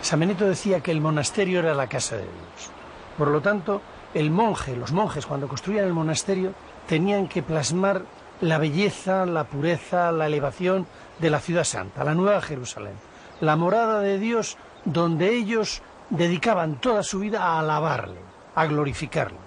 San Benito decía que el monasterio era la casa de Dios. Por lo tanto, los monjes cuando construían el monasterio tenían que plasmar la belleza, la pureza, la elevación de la ciudad santa, la Nueva Jerusalén, la morada de Dios donde ellos dedicaban toda su vida a alabarle, a glorificarle.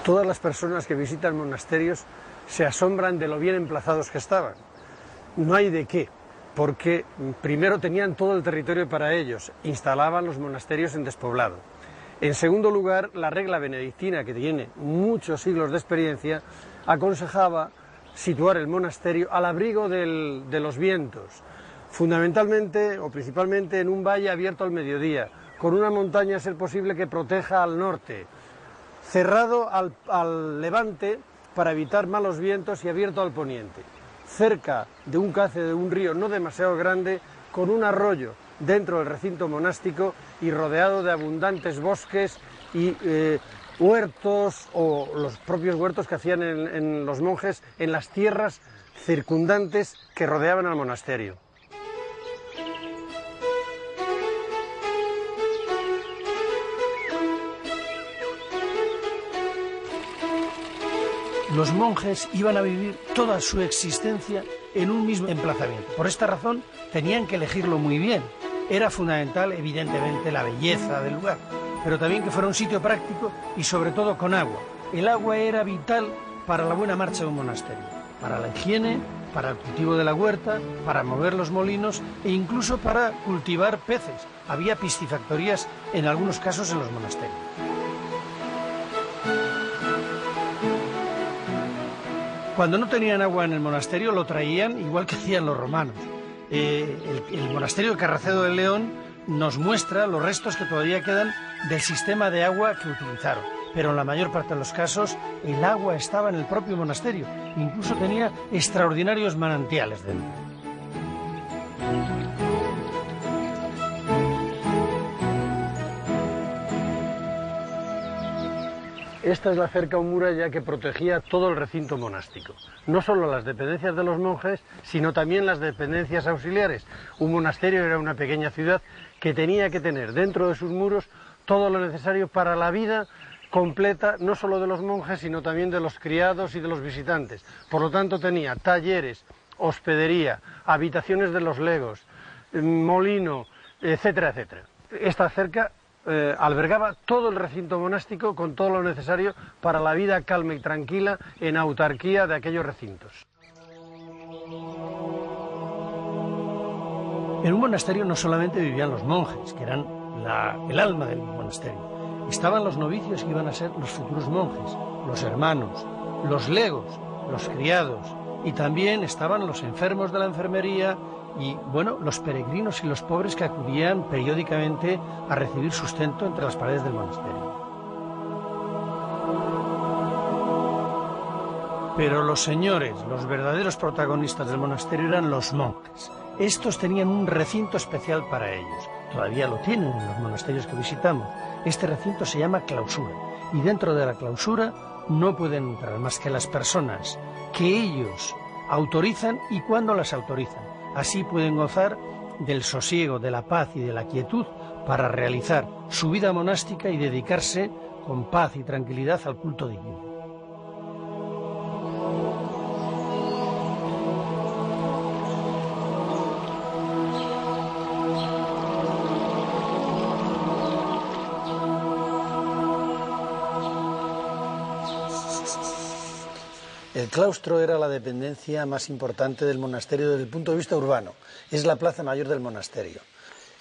Todas las personas que visitan monasterios se asombran de lo bien emplazados que estaban. No hay de qué, porque primero tenían todo el territorio para ellos, instalaban los monasterios en despoblado. En segundo lugar, la regla benedictina, que tiene muchos siglos de experiencia, aconsejaba situar el monasterio al abrigo de los vientos, fundamentalmente o principalmente en un valle abierto al mediodía, con una montaña, a ser posible, que proteja al norte, cerrado al levante para evitar malos vientos y abierto al poniente, cerca de un cauce de un río no demasiado grande, con un arroyo dentro del recinto monástico y rodeado de abundantes bosques y huertos, o los propios huertos que hacían en los monjes en las tierras circundantes que rodeaban al monasterio. Los monjes iban a vivir toda su existencia en un mismo emplazamiento. Por esta razón tenían que elegirlo muy bien. Era fundamental, evidentemente, la belleza del lugar, pero también que fuera un sitio práctico y sobre todo con agua. El agua era vital para la buena marcha de un monasterio, para la higiene, para el cultivo de la huerta, para mover los molinos e incluso para cultivar peces. Había piscifactorías en algunos casos en los monasterios. Cuando no tenían agua en el monasterio lo traían igual que hacían los romanos. El monasterio de Carracedo de León nos muestra los restos que todavía quedan del sistema de agua que utilizaron. Pero en la mayor parte de los casos el agua estaba en el propio monasterio. Incluso tenía extraordinarios manantiales dentro. Esta es la cerca o muralla que protegía todo el recinto monástico. No solo las dependencias de los monjes, sino también las dependencias auxiliares. Un monasterio era una pequeña ciudad que tenía que tener dentro de sus muros todo lo necesario para la vida completa, no solo de los monjes, sino también de los criados y de los visitantes. Por lo tanto, tenía talleres, hospedería, habitaciones de los legos, molino, etcétera, etcétera. Esta cerca albergaba todo el recinto monástico con todo lo necesario para la vida calma y tranquila en autarquía de aquellos recintos. En un monasterio no solamente vivían los monjes, que eran el alma del monasterio. Estaban los novicios que iban a ser los futuros monjes, los hermanos, los legos, los criados, y también estaban los enfermos de la enfermería y, bueno, los peregrinos y los pobres que acudían periódicamente a recibir sustento entre las paredes del monasterio. Pero los señores, los verdaderos protagonistas del monasterio eran los monjes. Estos tenían un recinto especial para ellos. Todavía lo tienen en los monasterios que visitamos. Este recinto se llama clausura. Y dentro de la clausura no pueden entrar más que las personas que ellos autorizan y cuando las autorizan. Así pueden gozar del sosiego, de la paz y de la quietud para realizar su vida monástica y dedicarse con paz y tranquilidad al culto divino. El claustro era la dependencia más importante del monasterio desde el punto de vista urbano. Es la plaza mayor del monasterio.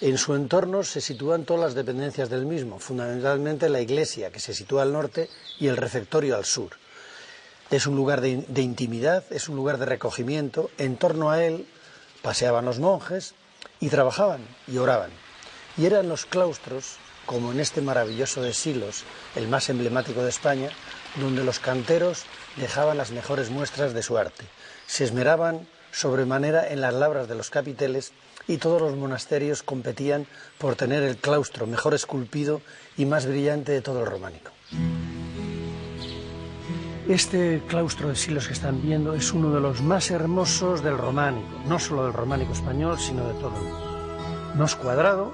En su entorno se sitúan todas las dependencias del mismo, fundamentalmente la iglesia, que se sitúa al norte, y el refectorio al sur. Es un lugar de intimidad, es un lugar de recogimiento. En torno a él paseaban los monjes y trabajaban y oraban. Y eran los claustros, como en este maravilloso de Silos, el más emblemático de España, donde los canteros dejaban las mejores muestras de su arte. Se esmeraban sobremanera en las labras de los capiteles y todos los monasterios competían por tener el claustro mejor esculpido y más brillante de todo el románico. Este claustro de Silos que están viendo es uno de los más hermosos del románico, no solo del románico español, sino de todo el mundo. No es cuadrado,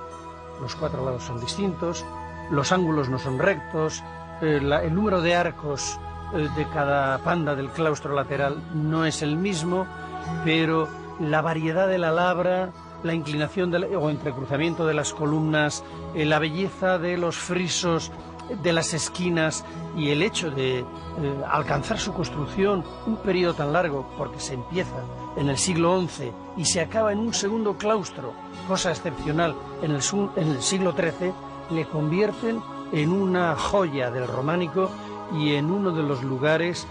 los 4 lados son distintos, los ángulos no son rectos, el número de arcos de cada panda del claustro lateral no es el mismo, pero la variedad de la labra, la inclinación o entrecruzamiento de las columnas, la belleza de los frisos de las esquinas y el hecho de alcanzar su construcción un periodo tan largo, porque se empieza en el siglo XI y se acaba en un segundo claustro, cosa excepcional, en el siglo XIII, le convierten en una joya del románico y en uno de los lugares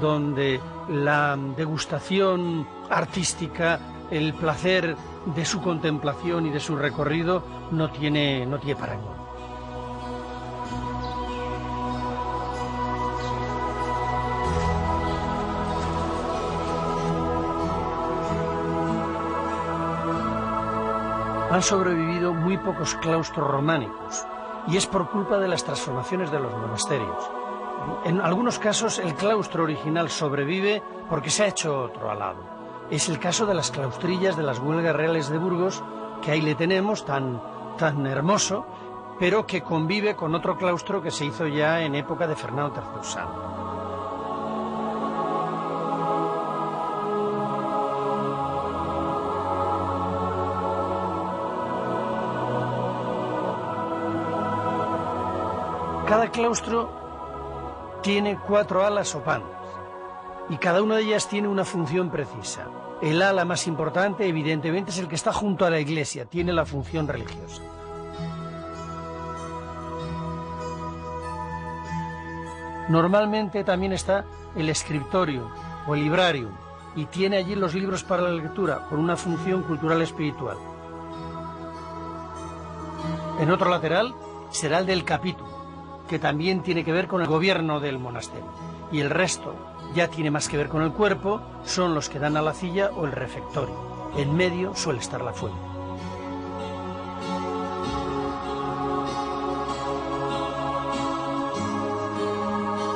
donde la degustación artística, el placer de su contemplación y de su recorrido no tiene parangón. Han sobrevivido muy pocos claustros románicos y es por culpa de las transformaciones de los monasterios. En algunos casos el claustro original sobrevive porque se ha hecho otro al lado. Es el caso de las claustrillas de las Huelgas Reales de Burgos, que ahí le tenemos tan hermoso, pero que convive con otro claustro que se hizo ya en época de Fernando III Sano. Cada claustro tiene 4 alas o pandas y cada una de ellas tiene una función precisa. El ala más importante, evidentemente, es el que está junto a la iglesia, tiene la función religiosa. Normalmente también está el scriptorium o el librarium y tiene allí los libros para la lectura con una función cultural espiritual. En otro lateral será el del capítulo, que también tiene que ver con el gobierno del monasterio, y el resto ya tiene más que ver con el cuerpo, son los que dan a la silla o el refectorio. En medio suele estar la fuente.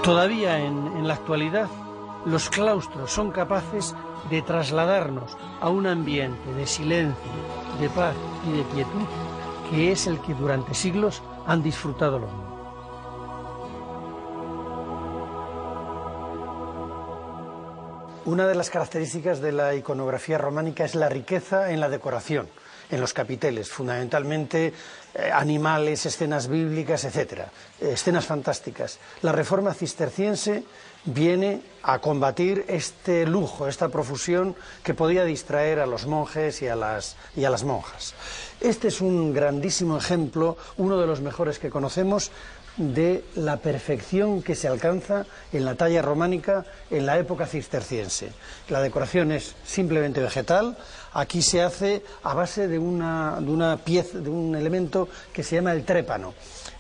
Todavía en la actualidad, los claustros son capaces de trasladarnos a un ambiente de silencio, de paz y de quietud, que es el que durante siglos han disfrutado los monjes. Una de las características de la iconografía románica es la riqueza en la decoración, en los capiteles, fundamentalmente animales, escenas bíblicas, etc., escenas fantásticas. La reforma cisterciense viene a combatir este lujo, esta profusión que podía distraer a los monjes y a las monjas. Este es un grandísimo ejemplo, uno de los mejores que conocemos, de la perfección que se alcanza en la talla románica en la época cisterciense. La decoración es simplemente vegetal. Aquí se hace a base de una pieza, de un elemento que se llama el trépano.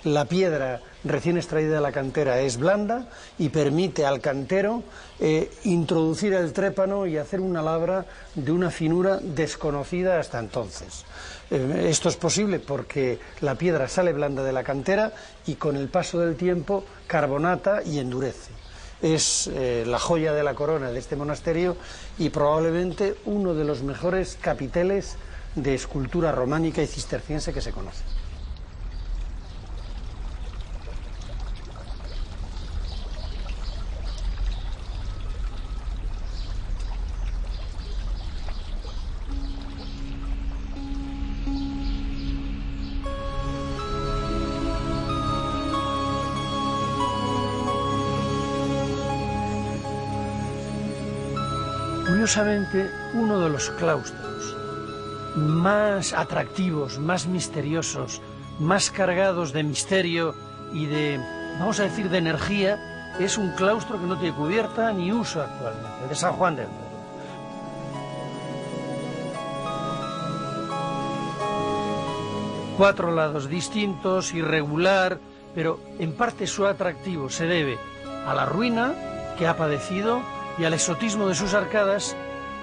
La piedra recién extraída de la cantera es blanda y permite al cantero introducir el trépano y hacer una labra de una finura desconocida hasta entonces. Esto es posible porque la piedra sale blanda de la cantera y con el paso del tiempo carbonata y endurece. Es la joya de la corona de este monasterio y probablemente uno de los mejores capiteles de escultura románica y cisterciense que se conoce. Curiosamente, uno de los claustros más atractivos, más misteriosos, más cargados de misterio y de, vamos a decir, de energía, es un claustro que no tiene cubierta ni uso actualmente, el de San Juan del Duero. Cuatro lados distintos, irregular, pero en parte su atractivo se debe a la ruina que ha padecido y al exotismo de sus arcadas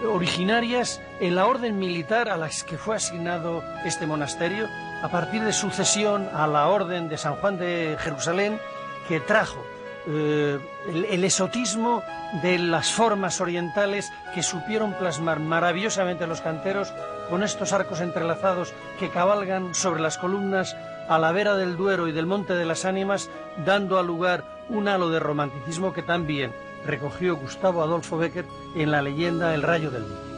originarias en la orden militar a las que fue asignado este monasterio a partir de su cesión a la orden de San Juan de Jerusalén, que trajo el exotismo de las formas orientales que supieron plasmar maravillosamente los canteros con estos arcos entrelazados que cabalgan sobre las columnas a la vera del Duero y del Monte de las Ánimas, dando al lugar un halo de romanticismo que también recogió Gustavo Adolfo Bécquer en la leyenda El Rayo del Día.